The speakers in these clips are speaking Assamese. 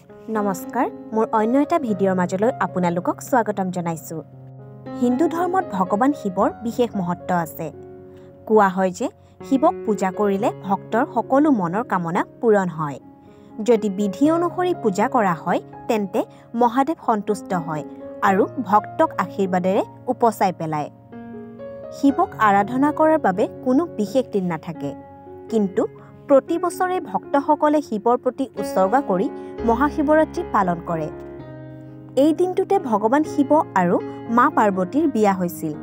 নমস্কাৰ মোৰ অন্য এটা ভিডিঅ'ৰ মাজলৈ আপোনালোকক স্বাগতম জনাইছো। হিন্দু ধৰ্মত ভগৱান শিৱৰ বিশেষ মহত্ব আছে। কোৱা হয় যে শিৱক পূজা কৰিলে ভক্তৰ সকলো মনৰ কামনা পূৰণ হয়। যদি বিধি অনুসৰি পূজা কৰা হয় তেন্তে মহাদেৱ সন্তুষ্ট হয় আৰু ভক্তক আশীৰ্বাদেৰে উপচাই পেলায়। শিৱক আৰাধনা কৰাৰ বাবে কোনো বিশেষ দিন নাথাকে, কিন্তু প্ৰতি বছৰে ভক্তসকলে শিৱৰ প্ৰতি উৎসৰ্গা কৰি মহাশিৱৰাত্ৰি পালন কৰে। এই দিনটোতে ভগৱান শিৱ আৰু মা পাৰ্বতীৰ বিয়া হৈছিল।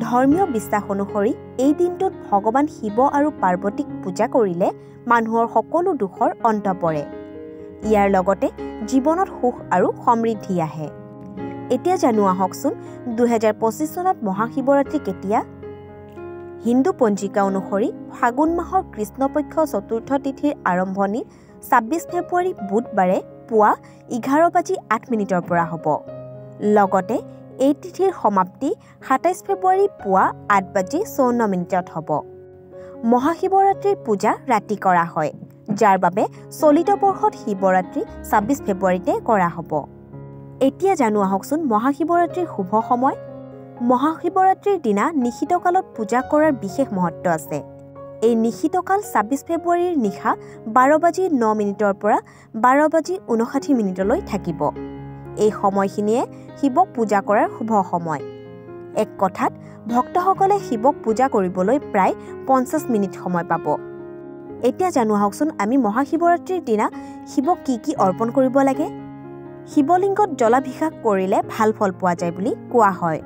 ধৰ্মীয় বিশ্বাস অনুসৰি এই দিনটোত ভগৱান শিৱ আৰু পাৰ্বতীক পূজা কৰিলে মানুহৰ সকলো দুখৰ অন্ত পৰে। ইয়াৰ লগতে জীৱনত সুখ আৰু সমৃদ্ধি আহে। এতিয়া জানো আহকচোন 2025 চনত মহাশিৱৰাত্ৰি কেতিয়া? হিন্দু পঞ্জিকা অনুসৰি ফাগুন মাহৰ কৃষ্ণপক্ষ চতুৰ্থ তিথিৰ আৰম্ভণি 26 ফেব্ৰুৱাৰী বুধবাৰে পুৱা 11:08 পৰা হ'ব। লগতে এই তিথিৰ সমাপ্তি 27 ফেব্ৰুৱাৰী পুৱা 8:54 হ'ব। মহাশিৱৰাত্ৰিৰ পূজা ৰাতি কৰা হয়, যাৰ বাবে চলিত বৰ্ষত শিৱৰাত্ৰি 26 ফেব্ৰুৱাৰীতে কৰা হ'ব। এতিয়া জানো আহকচোন মহাশিৱৰাত্ৰিৰ শুভ সময়। মহাশিৱৰাত্ৰিৰ দিনা নিশিতকালত পূজা কৰাৰ বিশেষ মহত্ব আছে। এই নিশিতকাল 26 ফেব্ৰুৱাৰীৰ নিশা 12:09 পৰা 12:59 থাকিব। এই সময়খিনিয়ে শিৱক পূজা কৰাৰ শুভ সময়। এক কথাত ভক্তসকলে শিৱক পূজা কৰিবলৈ প্ৰায় 50 মিনিট সময় পাব। এতিয়া জানো আহকচোন আমি মহাশিৱৰাত্ৰিৰ দিনা শিৱক কি অৰ্পণ কৰিব লাগে। শিৱলিংগত জলাভিষেক কৰিলে ভাল ফল পোৱা যায় বুলি কোৱা হয়।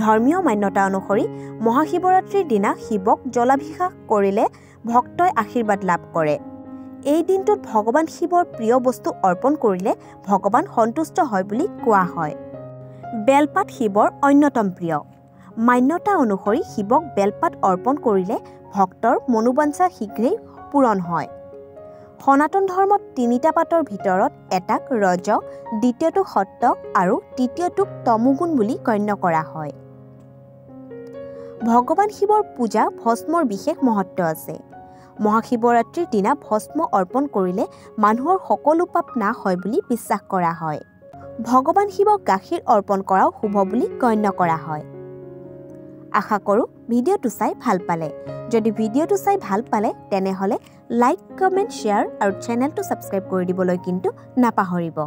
ধৰ্মীয় মান্যতা অনুসৰি মহাশিৱৰাত্ৰিৰ দিনা শিৱক জলাভিষেক কৰিলে ভক্তই আশীৰ্বাদ লাভ কৰে। এই দিনটোত ভগৱান শিৱৰ প্ৰিয় বস্তু অৰ্পণ কৰিলে ভগৱান সন্তুষ্ট হয় বুলি কোৱা হয়। বেলপাত শিৱৰ অন্যতম প্ৰিয়। মান্যতা অনুসৰি শিৱক বেলপাত অৰ্পণ কৰিলে ভক্তৰ মনোবাঞ্ছা শীঘ্ৰেই পূৰণ হয়। সনাতন ধৰ্মত 3টা পাতৰ ভিতৰত এটাক ৰজ, দ্বিতীয়টোক সত্য আৰু তৃতীয়টোক তমোগুণ বুলি গণ্য কৰা হয়। ভগৱান শিৱৰ পূজা ভস্মৰ বিশেষ মহত্ব আছে। মহাশিৱৰাত্ৰিৰ দিনা ভস্ম অৰ্পণ কৰিলে মানুহৰ সকলো পাপ নাশ হয় বুলি বিশ্বাস কৰা হয়। ভগৱান শিৱক গাখীৰ অৰ্পণ কৰাও শুভ বুলি গণ্য কৰা হয়। আশা কৰোঁ ভিডিঅ'টো চাই ভাল পালে। যদি ভিডিঅ'টো চাই ভাল পালে তেনেহ'লে লাইক, কমেণ্ট, শ্বেয়াৰ আৰু চেনেলটো ছাবস্ক্ৰাইব কৰি দিবলৈ কিন্তু নাপাহৰিব।